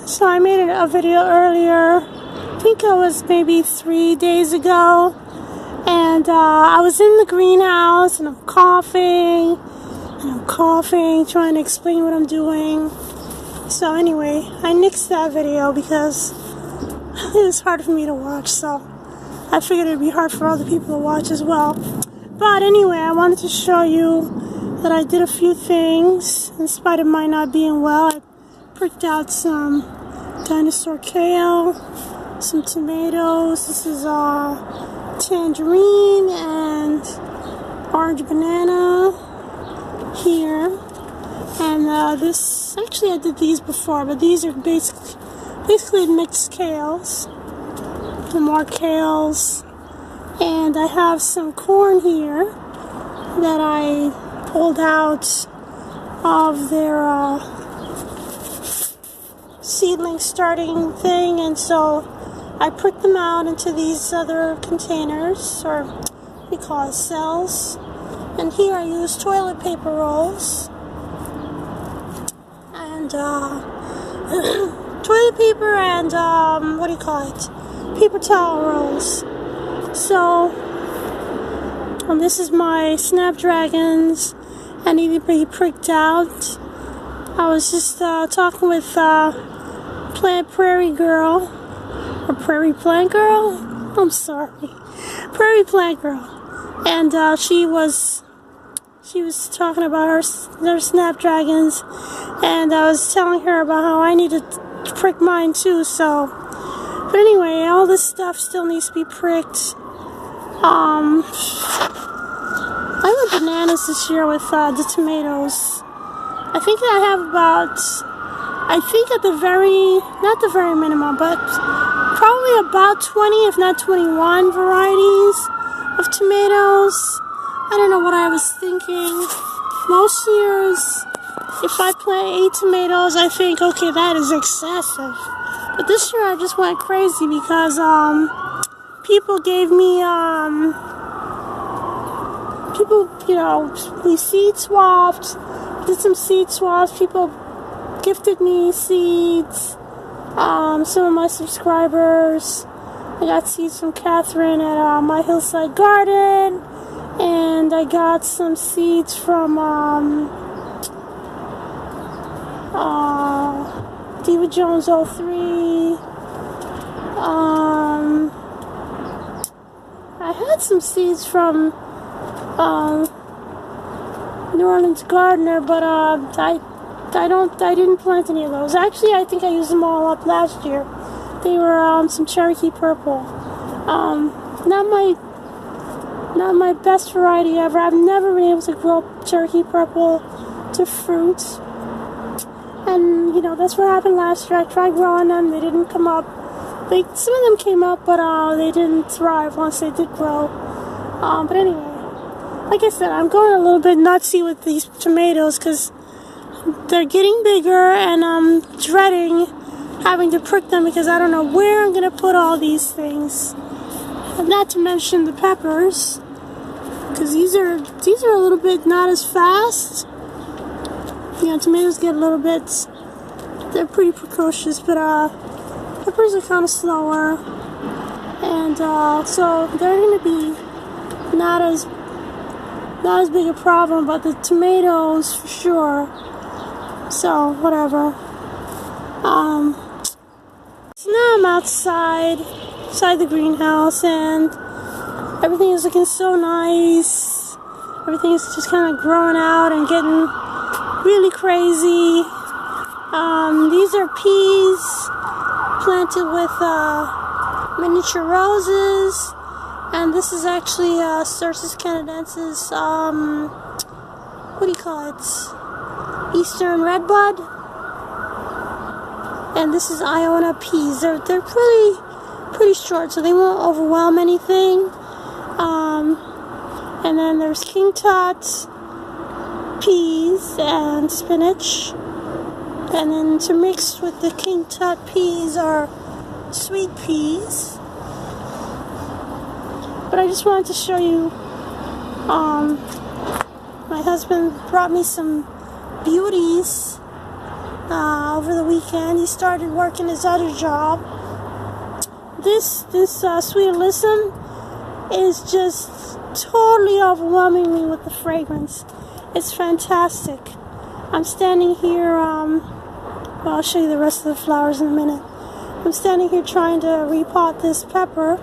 So I made a video earlier, I think it was maybe 3 days ago, and I was in the greenhouse and I'm coughing, trying to explain what I'm doing. So anyway, I nixed that video because it was hard for me to watch, so I figured it'd be hard for other people to watch as well. But anyway, I wanted to show you that I did a few things in spite of my not being well. I pricked out some dinosaur kale, some tomatoes. This is tangerine and orange banana here. And this, actually I did these before, but these are basically mixed kales. And more kales. And I have some corn here that I pulled out of their seedling starting thing, and so I pricked them out into these other containers, or what do you call it, cells. And here I use toilet paper rolls and toilet paper and what do you call it, paper towel rolls. So this is my snapdragons, and even pretty pricked out. I was just talking with Prairie Girl, or Prairie Plant Girl? I'm sorry, Prairie Plant Girl, and she was talking about her snapdragons, and I was telling her about how I need to prick mine too. So, but anyway, all this stuff still needs to be pricked. I went bananas this year with the tomatoes. I think I have about, at the very, not the very minimum, but probably about 20, if not 21 varieties of tomatoes. I don't know what I was thinking. Most years, if I plant 8 tomatoes, I think, okay, that is excessive. But this year I just went crazy because people gave me, we seed swapped, did some seed swaps. People gifted me seeds. Some of my subscribers, I got seeds from Catherine at my Hillside Garden, and I got some seeds from Diva Jones 03. I had some seeds from New Orleans Gardener, but I didn't plant any of those. Actually, I think I used them all up last year. They were some Cherokee Purple. Not my best variety ever. I've never been able to grow Cherokee Purple to fruit. And that's what happened last year. I tried growing them, they didn't come up. Some of them came up, but they didn't thrive once they did grow. But anyway, like I said, I'm going a little bit nutsy with these tomatoes because they're getting bigger, and I'm dreading having to prick them because I don't know where I'm going to put all these things. And not to mention the peppers, because these are a little bit not as fast. Tomatoes get a little bit, they're pretty precocious, but peppers are kind of slower, and so they're going to be not as big a problem, but the tomatoes for sure. So whatever. So now I'm outside the greenhouse, and everything is looking so nice. Everything is just kind of growing out and getting really crazy. These are peas planted with miniature roses, and this is actually Cercis canadensis, what do you call it, Eastern redbud, and this is Iona peas. They're pretty short, so they won't overwhelm anything. And then there's King Tut peas and spinach, and then to mix with the King Tut peas are sweet peas. But I just wanted to show you, my husband brought me some beauties over the weekend. He started working his other job. This Sweet Alyssum is just totally overwhelming me with the fragrance. It's fantastic. I'm standing here, well, I'll show you the rest of the flowers in a minute. I'm standing here trying to repot this pepper.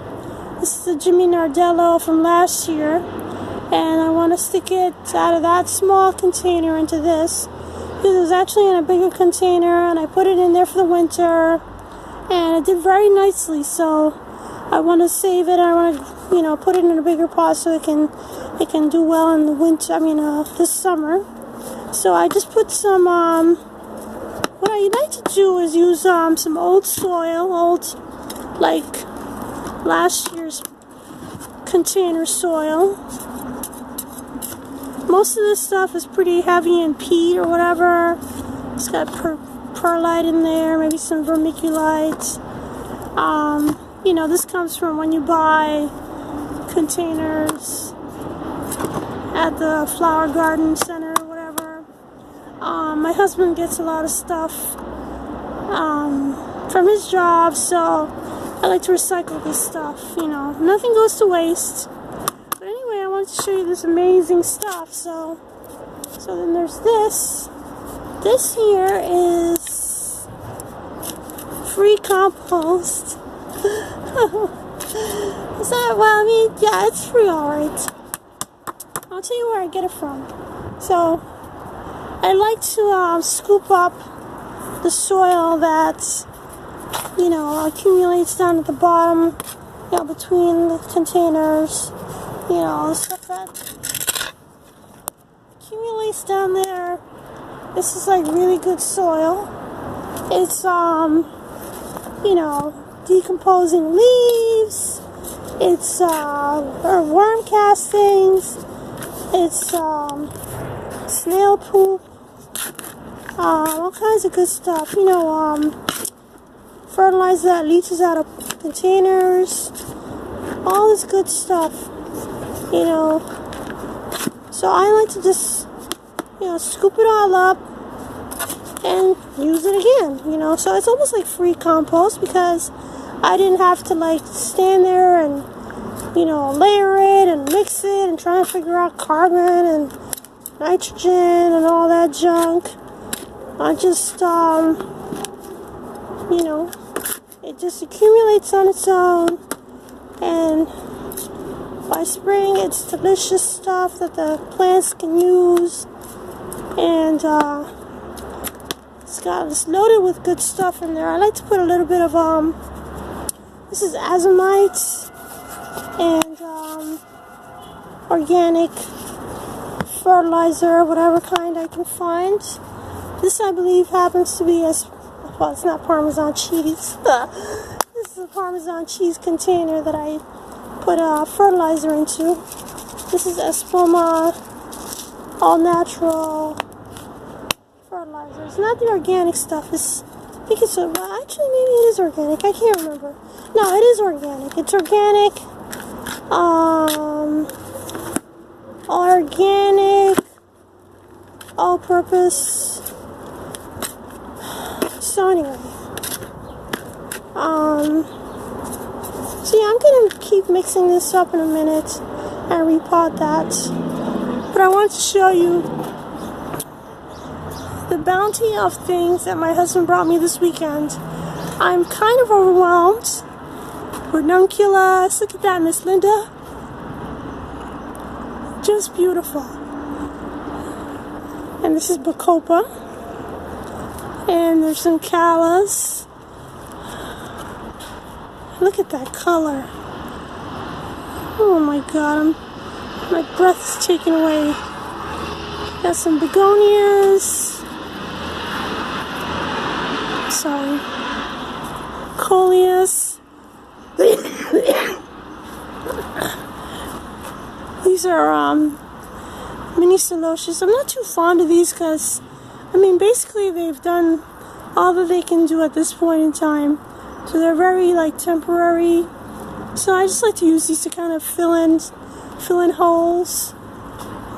This is a Jimmy Nardello from last year, and I want to stick it out of that small container into this, because it was actually in a bigger container, and I put it in there for the winter, and it did very nicely. So I want to save it. I want to, put it in a bigger pot so it can do well in the winter. This summer. So I just put some. What I like to do is use some old soil, like last year's container soil. Most of this stuff is pretty heavy in peat or whatever. It's got perlite in there, maybe some vermiculite. This comes from when you buy containers at the flower garden center or whatever. My husband gets a lot of stuff from his job, so I like to recycle this stuff. Nothing goes to waste. But anyway, I wanted to show you this amazing stuff. So then there's this. This here is free compost. Yeah, it's free, alright. I'll tell you where I get it from. So, I like to scoop up the soil that, accumulates down at the bottom, between the containers, the stuff that accumulates down there. This is like really good soil. It's, decomposing leaves. It's worm castings. It's snail poop. All kinds of good stuff. Fertilizer that leaches out of containers. All this good stuff. So I like to just, scoop it all up and use it again. So it's almost like free compost, because I didn't have to stand there and layer it and mix it and try and figure out carbon and nitrogen and all that junk. I just it just accumulates on its own, and by spring it's delicious stuff that the plants can use, and it's loaded with good stuff in there. I like to put a little bit of this is azomite and organic fertilizer, whatever kind I can find. This, I believe, happens to be it's not Parmesan cheese. This is a Parmesan cheese container that I put fertilizer into. This is Espoma all natural fertilizer. It's not the organic stuff. I think it's actually maybe it is organic. I can't remember. No, it is organic. It's organic. Organic, all-purpose. So anyway, so yeah, I'm gonna keep mixing this up in a minute and repot that. But I want to show you the bounty of things that my husband brought me this weekend. I'm kind of overwhelmed. Ranunculus, look at that, Miss Linda. Just beautiful. And this is Bacopa. And there's some callas. Look at that color. Oh my god, my breath is taken away. Got some begonias. Sorry. Coleus. These are mini celotias. I'm not too fond of these because, basically they've done all that they can do at this point in time. So they're very temporary. So I just like to use these to kind of fill in holes,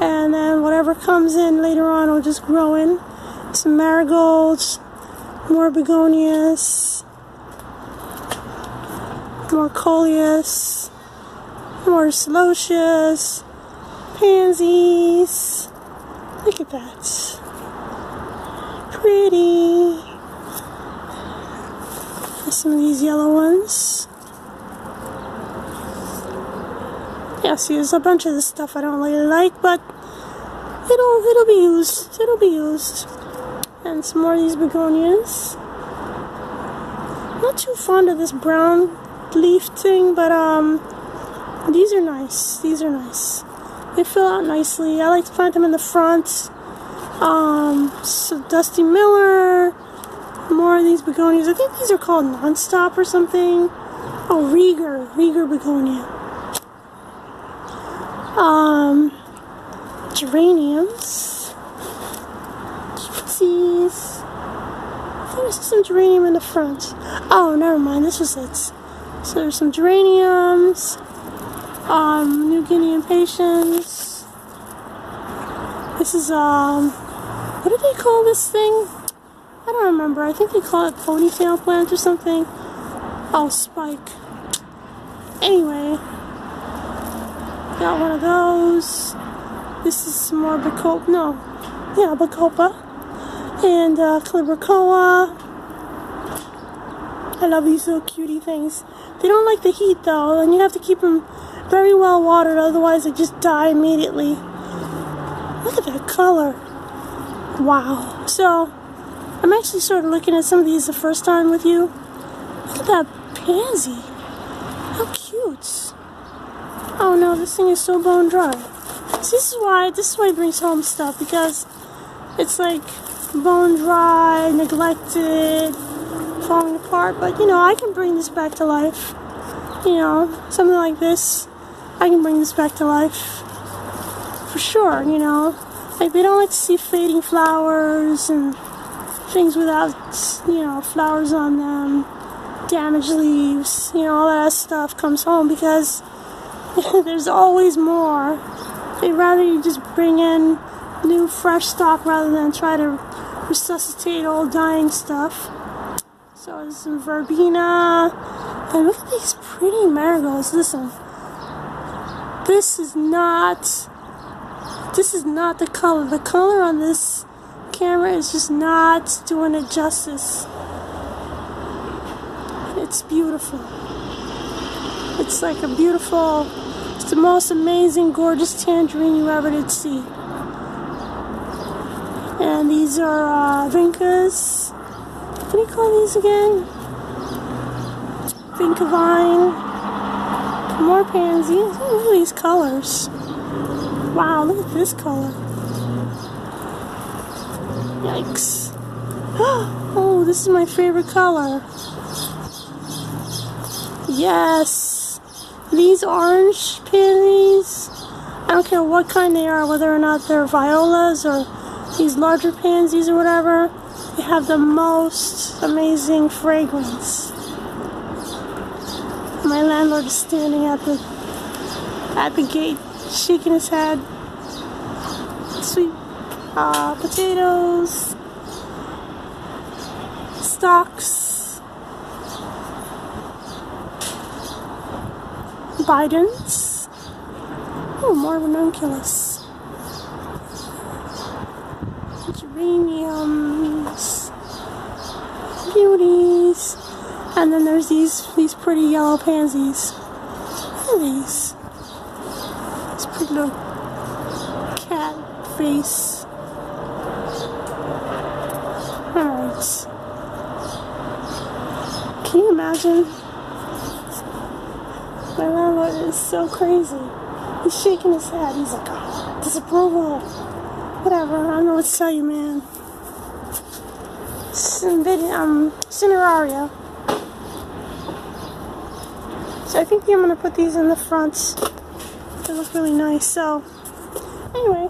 and then whatever comes in later on will just grow in. Some marigolds. More begonias. More coleus. More celotias. Pansies. Look at that. Pretty. There's some of these yellow ones. Yeah, see, there's a bunch of this stuff I don't really like, but it'll be used. It'll be used. And some more of these begonias. Not too fond of this brown leaf thing, but these are nice. These are nice. They fill out nicely. I like to plant them in the front. So Dusty Miller. More of these begonias. I think these are called Nonstop or something. Oh, Rieger begonia. Geraniums. Gypsies. I think there's some geranium in the front. Oh, never mind. This was it. So there's some geraniums. New Guinea impatiens. This is, what do they call this thing? I don't remember. I think they call it ponytail plant or something. Oh, spike. Anyway. Got one of those. This is some more Bacopa. No. Yeah, Bacopa. And, Calibracoa. I love these little cutie things. They don't like the heat, though, and you have to keep them very well watered, otherwise they just die immediately. Look at that color. Wow. So, I'm actually sort of looking at some of these the first time with you. Look at that pansy. How cute. Oh no, this thing is so bone dry. See, this is why it brings home stuff, because it's like bone dry, neglected, falling apart, but you know, I can bring this back to life. You know, something like this, I can bring this back to life. For sure, you know. Like, they don't like to see fading flowers and things without, you know, flowers on them, damaged leaves, you know, all that stuff comes home because there's always more. They'd rather you just bring in new, fresh stock rather than try to resuscitate old, dying stuff. So there's some verbena, and look at these pretty marigolds. Listen, this is not the color. The color on this camera is just not doing it justice. It's beautiful. It's like a beautiful, it's the most amazing, gorgeous tangerine you ever did see. And these are vincas. What do you call these again? Vinca vine. More pansies. Look at these colors. Wow, look at this color. Yikes. Oh, this is my favorite color. Yes. These orange pansies, I don't care what kind they are, whether or not they're violas or these larger pansies or whatever, they have the most amazing fragrance. My landlord is standing at the gate, shaking his head. Sweet potatoes, stocks, Bidens. Oh, more ranunculus. Geraniums, beauties, and then there's these pretty yellow pansies. Look at these. This pretty little cat face. Alright. Can you imagine? My landlord is so crazy. He's shaking his head. He's like, oh, disapproval. Whatever, I don't know what to tell you, man. Cineraria. So I think I'm going to put these in the front. They look really nice. So, anyway.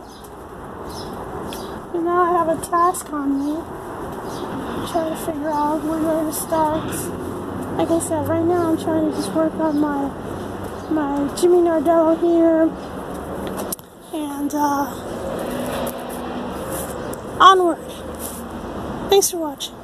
Now I have a task on me. I'm trying to figure out where to start. Like I said, right now I'm trying to just work on my Jimmy Nardello here. And, onward. Thanks for watching.